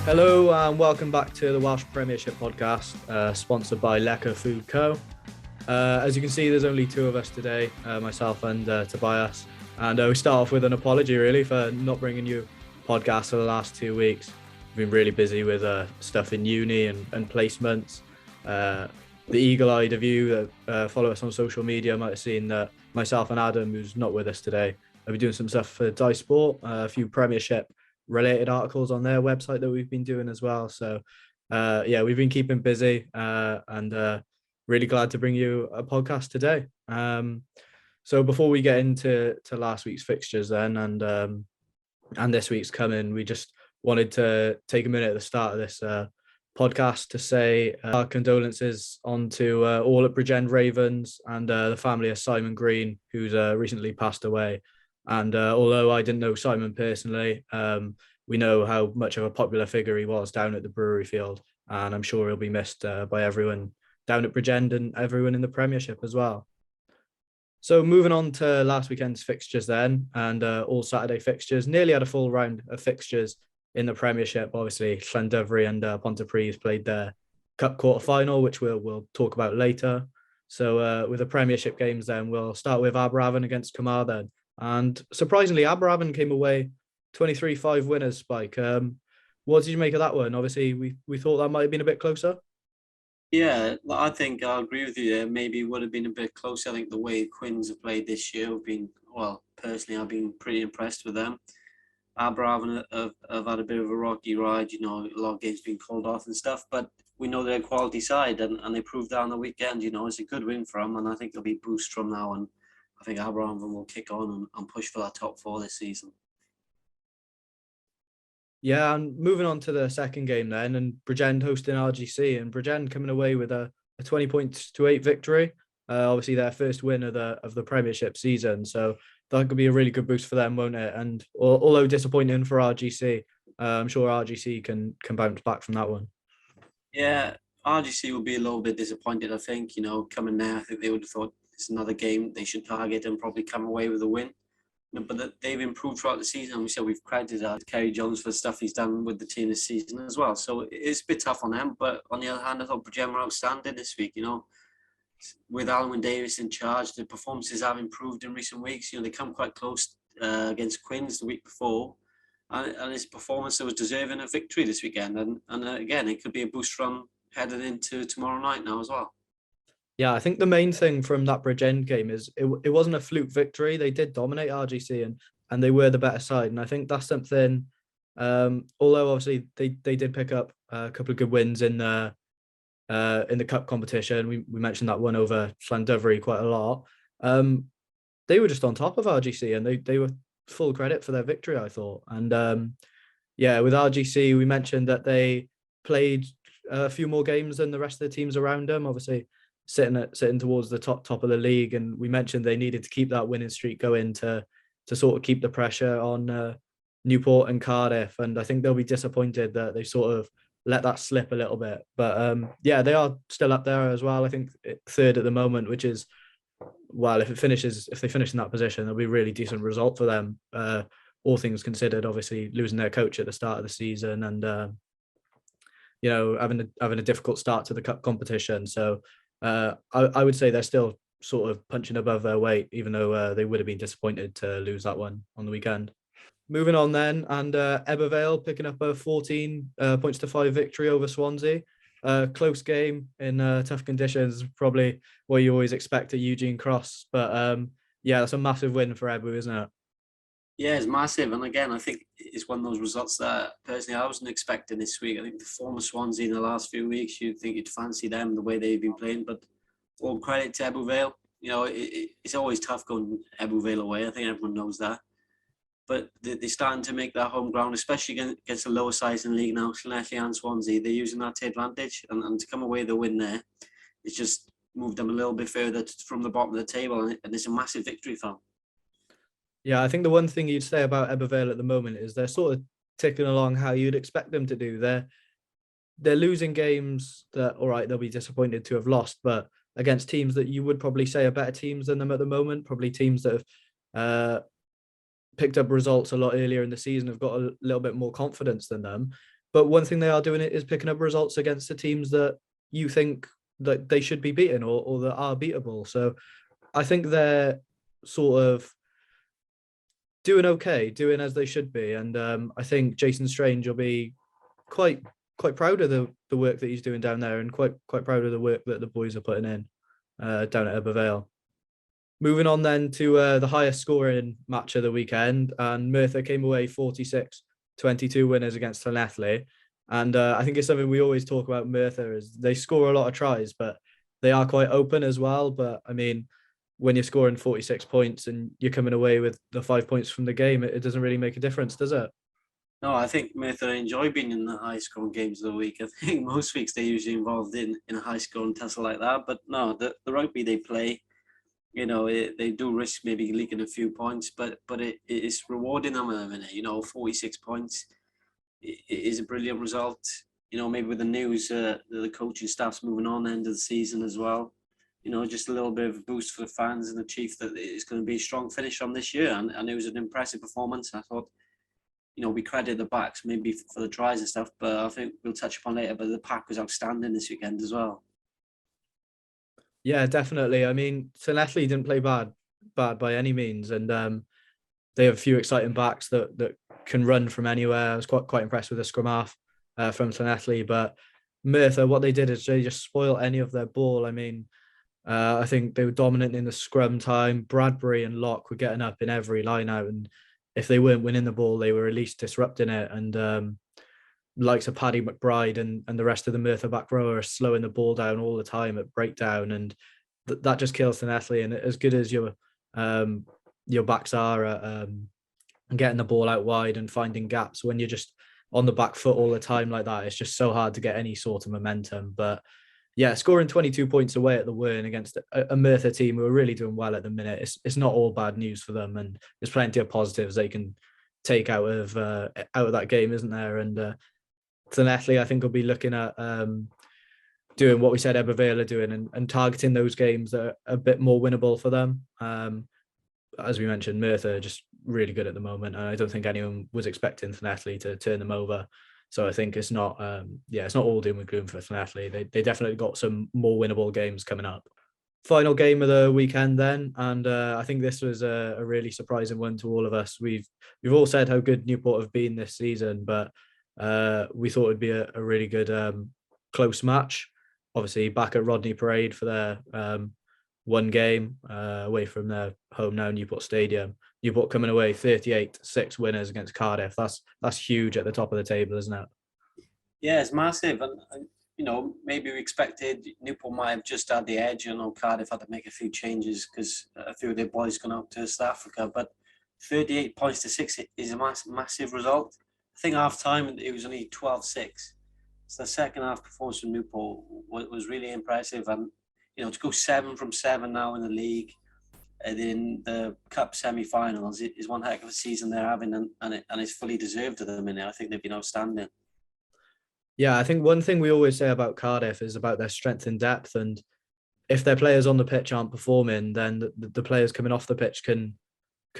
Hello and welcome back to the Welsh Premiership podcast, sponsored by Lecker Food Co. As you can see, there's only two of us today, myself and Tobias. And we start off with an apology, really, for not bringing you podcasts for the last 2 weeks. We've been really busy with stuff in uni and placements. The eagle-eyed of you that follow us on social media might have seen that myself and Adam, who's not with us today, have been doing some stuff for Dice Sport, a few Premiership related articles on their website that we've been doing as well. So we've been keeping busy and really glad to bring you a podcast today. So before we get into last week's fixtures then and this week's coming, we just wanted to take a minute at the start of this podcast to say our condolences on to all at Bridgend Ravens and the family of Simon Green, who's recently passed away. And although I didn't know Simon personally, we know how much of a popular figure he was down at the Brewery Field. And I'm sure he'll be missed by everyone down at Bridgend and everyone in the Premiership as well. So moving on to last weekend's fixtures then, and all Saturday fixtures, nearly had a full round of fixtures in the Premiership. Obviously, Llandovery and Pontypridd played their Cup quarter-final, which we'll talk about later. So with the Premiership games then, we'll start with Aberavon against Carmarthen. And surprisingly, Aberavon came away 23-5 winners, Spike. What did you make of that one? Obviously, we thought that might have been a bit closer. Yeah, I think I'll agree with you there. Maybe it would have been a bit closer. I think the way Quins have played this year have been, well, personally, I've been pretty impressed with them. Aberavon have had a bit of a rocky ride, a lot of games being called off and stuff, but we know they're a quality side and they proved that on the weekend, it's a good win for them and I think they'll be boost from now and I think Aberavon will kick on and push for that top four this season. Yeah, and moving on to the second game then, and Bridgend hosting RGC, and Bridgend coming away with a 20-8 victory. Obviously, their first win of the Premiership season, so that could be a really good boost for them, won't it? And although disappointing for RGC, I'm sure RGC can bounce back from that one. Yeah, RGC will be a little bit disappointed, I think. Coming there, I think they would have thought it's another game they should target and probably come away with a win. But they've improved throughout the season. We said we've credited Kerry Jones for the stuff he's done with the team this season as well. So it's a bit tough on them. But on the other hand, I thought Bridgend were outstanding this week. With Alwyn Davis in charge, the performances have improved in recent weeks. They come quite close against Quins the week before. And his performance was deserving of victory this weekend. And again, it could be a boost from heading into tomorrow night now as well. Yeah, I think the main thing from that Bridgend game is it wasn't a fluke victory. They did dominate RGC and they were the better side. And I think that's something, although obviously they did pick up a couple of good wins in the cup competition. We mentioned that one over Llandovery quite a lot. They were just on top of RGC and they were full credit for their victory, I thought. And with RGC, we mentioned that they played a few more games than the rest of the teams around them. Obviously, sitting towards the top of the league, and we mentioned they needed to keep that winning streak going to sort of keep the pressure on Newport and Cardiff, and I think they'll be disappointed that they sort of let that slip a little bit. But they are still up there as well. I think third at the moment, which is, well, if they finish in that position, it'll be a really decent result for them. All things considered, obviously losing their coach at the start of the season and having a difficult start to the cup competition. So I would say they're still sort of punching above their weight, even though they would have been disappointed to lose that one on the weekend. Moving on then, and Ebervale picking up a 14 points to 5 victory over Swansea. Close game in tough conditions, probably what you always expect at Eugene Cross. But that's a massive win for Ebu, isn't it? Yeah, it's massive. And again, I think it's one of those results that personally I wasn't expecting this week. I think the former Swansea in the last few weeks, you'd think you'd fancy them the way they've been playing. But all credit to Ebu Vale. It's always tough going Ebu Vale away. I think everyone knows that. But they're starting to make that home ground, especially against the lower sides in the league now, Llanelli and Swansea. They're using that to advantage. And to come away with a win there, it's just moved them a little bit further from the bottom of the table. And it's a massive victory for them. Yeah, I think the one thing you'd say about Ebervale at the moment is they're sort of ticking along how you'd expect them to do. They're losing games that, all right, they'll be disappointed to have lost, but against teams that you would probably say are better teams than them at the moment, probably teams that have picked up results a lot earlier in the season, have got a little bit more confidence than them. But one thing they are doing is picking up results against the teams that you think that they should be beaten or that are beatable. So I think they're sort of doing okay, doing as they should be. And I think Jason Strange will be quite proud of the work that he's doing down there, and quite proud of the work that the boys are putting in down at Ebervale. Moving on then to the highest scoring match of the weekend, and Merthyr came away 46-22 winners against Llanelli. And I think it's something we always talk about Merthyr is they score a lot of tries, but they are quite open as well. But I mean, when you're scoring 46 points and you're coming away with the 5 points from the game, it doesn't really make a difference, does it? No, I think Merthyr enjoy being in the high scoring games of the week. I think most weeks they're usually involved in a high scoring tussle like that. But no, the rugby they play, they do risk maybe leaking a few points, but it is rewarding them in a minute. 46 points it is a brilliant result. Maybe with the news, the coaching staff's moving on end of the season as well. Just a little bit of a boost for the fans and the chief that it's going to be a strong finish on this year. And it was an impressive performance. I thought, we credit the backs maybe for the tries and stuff, but I think we'll touch upon later, but the pack was outstanding this weekend as well. Yeah, definitely. I mean, Llanelli didn't play bad by any means. And they have a few exciting backs that can run from anywhere. I was quite impressed with the scrum half from Llanelli, but Merthyr, what they did is they just spoiled any of their ball. I mean, I think they were dominant in the scrum time. Bradbury and Locke were getting up in every line out, and if they weren't winning the ball, they were at least disrupting it. And likes of Paddy McBride and the rest of the Merthyr back row are slowing the ball down all the time at breakdown, and that just kills Llanelli. And as good as your backs are at getting the ball out wide and finding gaps, when you're just on the back foot all the time like that, it's just so hard to get any sort of momentum. But yeah, scoring 22 points away at the Wern against a Merthyr team who are really doing well at the minute, it's not all bad news for them, and there's plenty of positives they can take out of that game, isn't there? And Llanelli, I think, will be looking at doing what we said Ebervale are doing and targeting those games that are a bit more winnable for them. As we mentioned, Merthyr are just really good at the moment, and I don't think anyone was expecting Llanelli to turn them over. So I think it's not all doom and gloom for Llanelli. They definitely got some more winnable games coming up. Final game of the weekend then, and I think this was a really surprising one to all of us. We've all said how good Newport have been this season, but we thought it'd be a really good close match. Obviously, back at Rodney Parade for their one game away from their home now, Newport Stadium. Newport coming away 38-6 winners against Cardiff. That's huge at the top of the table, isn't it? Yeah, it's massive. And maybe we expected Newport might have just had the edge. Cardiff had to make a few changes because a few of their boys gone out to South Africa. But 38 points to 6 is a massive result. I think half time it was only 12-6. So the second half performance from Newport was really impressive. And, to go 7 from 7 now in the league and in the Cup semi-finals is one heck of a season they're having, and it's fully deserved at the minute. I think they've been outstanding. Yeah, I think one thing we always say about Cardiff is about their strength in depth, and if their players on the pitch aren't performing, then the players coming off the pitch can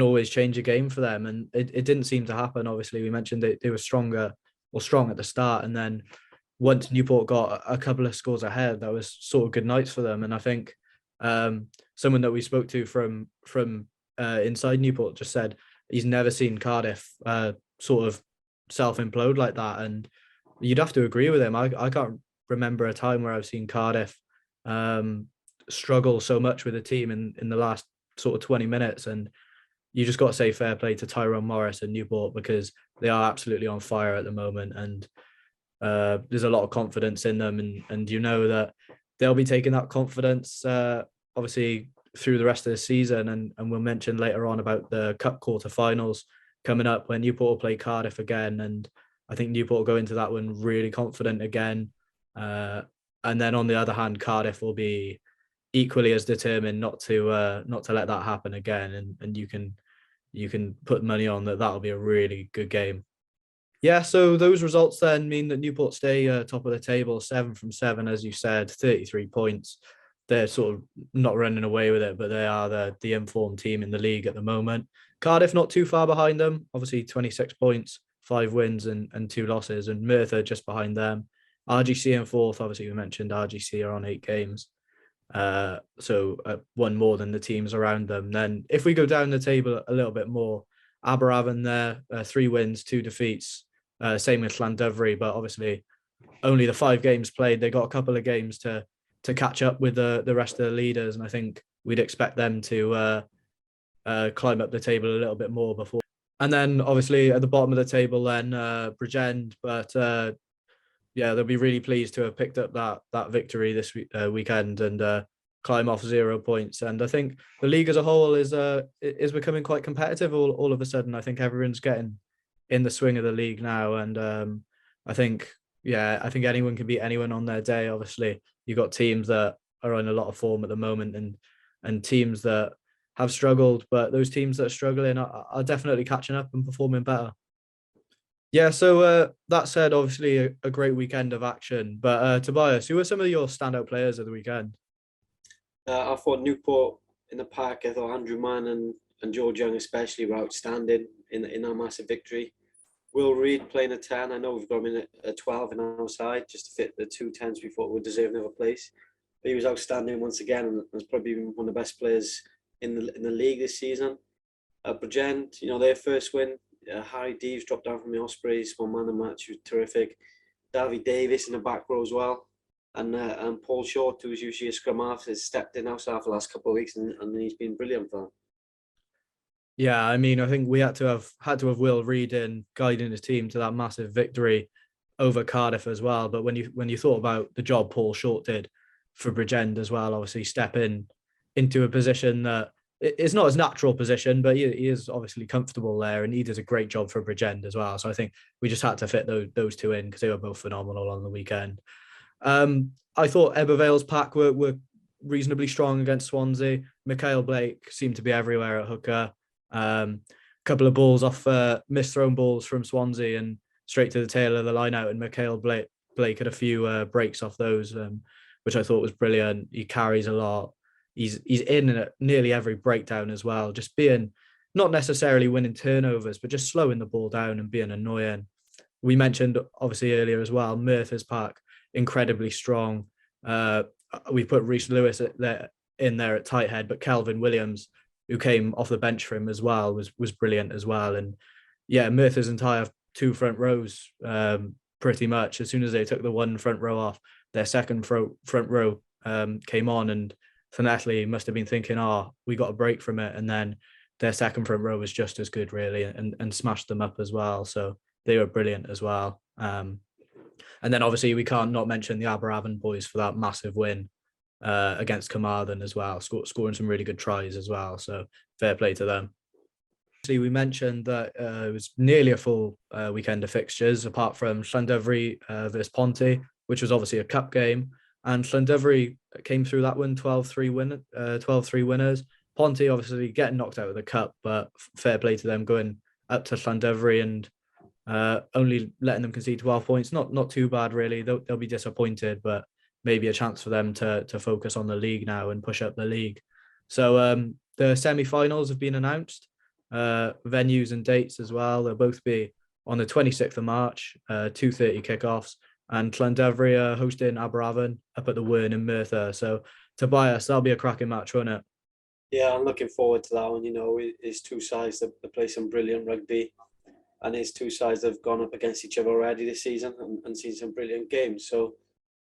always change a game for them. And it didn't seem to happen. Obviously, we mentioned they were strong at the start, and then once Newport got a couple of scores ahead, that was sort of good nights for them. And I think someone that we spoke to from inside Newport just said he's never seen Cardiff sort of self-implode like that. And you'd have to agree with him. I can't remember a time where I've seen Cardiff struggle so much with a team in the last sort of 20 minutes. And you just got to say fair play to Tyrone Morris and Newport, because they are absolutely on fire at the moment. And there's a lot of confidence in them. And that they'll be taking that confidence, obviously, through the rest of the season. And we'll mention later on about the Cup quarterfinals coming up when Newport will play Cardiff again. And I think Newport will go into that one really confident again. And then on the other hand, Cardiff will be equally as determined not to let that happen again. And you can put money on that'll be a really good game. Yeah, so those results then mean that Newport stay top of the table, 7 from 7, as you said, 33 points. They're sort of not running away with it, but they are the informed team in the league at the moment. Cardiff not too far behind them, obviously 26 points, 5 wins and 2 losses, and Merthyr just behind them. RGC in fourth. Obviously, we mentioned RGC are on 8 games. So one more than the teams around them. Then if we go down the table a little bit more, Aberavon there, 3 wins, 2 defeats. Same with Llandovery, but obviously only the 5 games played. They got a couple of games to catch up with the rest of the leaders, and I think we'd expect them to climb up the table a little bit more before. And then obviously at the bottom of the table, then Bridgend, but yeah, they'll be really pleased to have picked up that victory this weekend and climb off 0 points. And I think the league as a whole is becoming quite competitive all of a sudden. I think everyone's getting in the swing of the league now, and I think anyone can beat anyone on their day. Obviously, you've got teams that are in a lot of form at the moment, and teams that have struggled, but those teams that are struggling are definitely catching up and performing better. Yeah, so that said, obviously a great weekend of action. But Tobias, who were some of your standout players of the weekend? I thought Newport in the park. I thought Andrew Mann and George Young especially were outstanding in our massive victory. Will Reed playing a 10. I know we've got him in a 12 in our side just to fit the 2 10s we thought would deserve another place. But he was outstanding once again, and was probably one of the best players in the league this season. Bridgend, their first win. Harry Deves dropped down from the Ospreys, one man of the match, was terrific. Davy Davis in the back row as well. And Paul Short, who's usually a scrum half, has stepped in outside for the last couple of weeks, and he's been brilliant for them. Yeah, I mean, I think we had to have Will Reed in guiding his team to that massive victory over Cardiff as well. But when you thought about the job Paul Short did for Bridgend as well, obviously stepping into a position that it's not his natural position, but he is obviously comfortable there, and he does a great job for Bridgend as well. So I think we just had to fit those two in because they were both phenomenal on the weekend. I thought Ebervale's pack were reasonably strong against Swansea. Mikhail Blake seemed to be everywhere at hooker. A couple of balls off misthrown balls from Swansea and straight to the tail of the line out, and Mikhail Blake had a few breaks off those, which I thought was brilliant. He carries a lot. He's in at nearly every breakdown as well, just being not necessarily winning turnovers, but just slowing the ball down and being annoying. We mentioned obviously earlier as well, Merthyr's pack incredibly strong. We put Rhys Lewis in there at tight head, but Kelvin Williams, who came off the bench for him as well, was brilliant as well. And yeah, Merthyr's entire 2 front rows, pretty much as soon as they took the 1 front row off, their second front row came on, and Thanetli must have been thinking, we got a break from it, and then their second front row was just as good really, and smashed them up as well. So they were brilliant as well. And then obviously we can't not mention the Aberavon boys for that massive win against Carmarthen as well, scoring some really good tries as well. So fair play to them. We mentioned that it was nearly a full weekend of fixtures, apart from Llandovery versus Ponty, which was obviously a cup game. And Llandovery came through that one 12-3 winners. Ponty obviously getting knocked out of the cup, but fair play to them going up to Llandovery and only letting them concede 12 points. Not too bad really. They'll be disappointed, but maybe a chance for them to focus on the league now and push up the league. So the semi-finals have been announced, venues and dates as well. They'll both be on the 26th of March, 2:30 kickoffs. And Llandovery are hosting Aberavon up at the Wern in Merthyr. So Tobias, that'll be a cracking match, won't it? Yeah, I'm looking forward to that one. It's 2 sides that play some brilliant rugby, and it's 2 sides that have gone up against each other already this season and seen some brilliant games. So,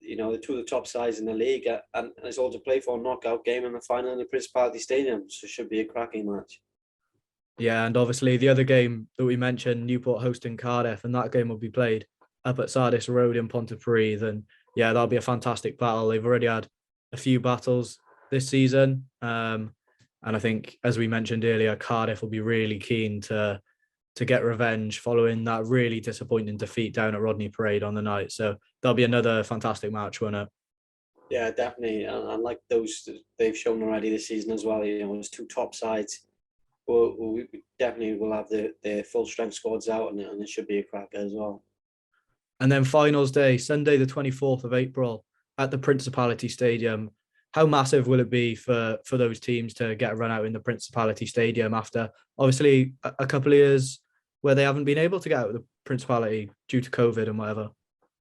the 2 of the top sides in the league, and it's all to play for a knockout game in the final in the Principality Stadium. So it should be a cracking match. Yeah, and obviously the other game that we mentioned, Newport hosting Cardiff, and that game will be played up at Sardis Road in Pontypridd. And yeah, that'll be a fantastic battle. They've already had a few battles this season. And I think, as we mentioned earlier, Cardiff will be really keen to get revenge following that really disappointing defeat down at Rodney Parade on the night. So that'll be another fantastic match, won't it? Yeah, definitely. And like those they've shown already this season as well, there's 2 top sides. We definitely will have their full strength squads out, and it should be a cracker as well. And then finals day, Sunday, the 24th of April at the Principality Stadium. How massive will it be for those teams to get a run out in the Principality Stadium after obviously a couple of years where they haven't been able to get out of the Principality due to COVID and whatever.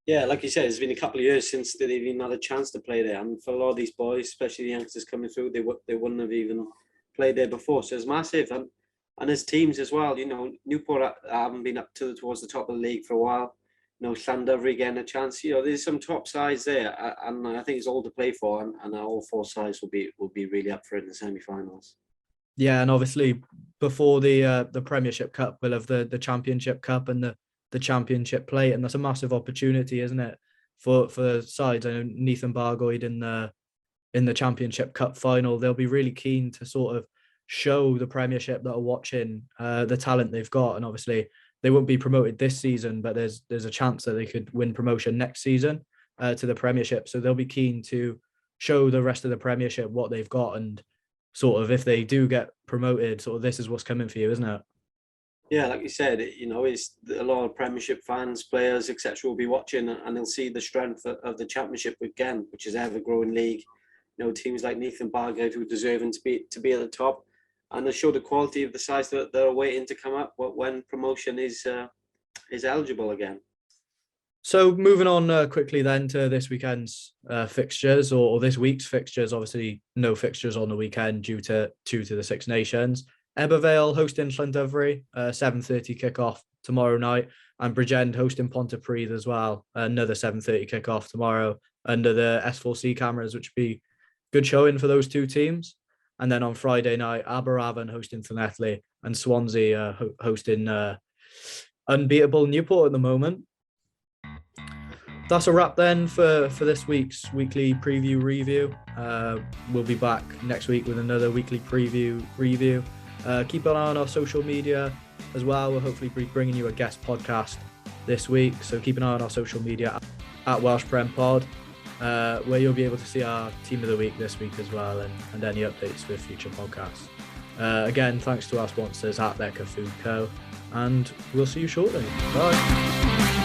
Yeah, like you said, it's been a couple of years since they've even had a chance to play there. And for a lot of these boys, especially the youngsters coming through, they wouldn't have even played there before. So it's massive. And as teams as well, Newport haven't been up towards the top of the league for a while. Llandovery getting a chance. There's some top sides there, and I think it's all to play for. And all 4 sides will be really up for it in the semi-finals. Yeah, and obviously before the Premiership Cup, we'll have the Championship Cup and the Championship Plate, and that's a massive opportunity, isn't it, for sides? I know Neath and Bargoed in the Championship Cup final, they'll be really keen to sort of show the Premiership that are watching the talent they've got, and obviously they won't be promoted this season, but there's a chance that they could win promotion next season to the Premiership. So they'll be keen to show the rest of the Premiership what they've got, and sort of if they do get promoted, sort of this is what's coming for you, isn't it? Yeah, like you said, it's a lot of Premiership fans, players, etc. will be watching, and they'll see the strength of the Championship again, which is an ever-growing league. Teams like Neath and Bargoed who deserving to be at the top, and they'll show the quality of the sides that are waiting to come up when promotion is eligible again. So moving on quickly then to this weekend's fixtures, or this week's fixtures. Obviously, no fixtures on the weekend due to the Six Nations. Ebervale hosting Llandovery, 7:30 kickoff tomorrow night, and Bridgend hosting Pontypridd as well, another 7:30 kickoff tomorrow under the S4C cameras, which would be good showing for those two teams. And then on Friday night, Aberavon hosting Llanelli, and Swansea hosting unbeatable Newport at the moment. That's a wrap then for this week's weekly preview review. We'll be back next week with another weekly preview review. Keep an eye on our social media as well. We'll hopefully be bringing you a guest podcast this week. So keep an eye on our social media at Welsh Prem Pod, where you'll be able to see our team of the week this week as well, and any updates with future podcasts. Again, thanks to our sponsors at Lecker Food Co. And we'll see you shortly. Bye.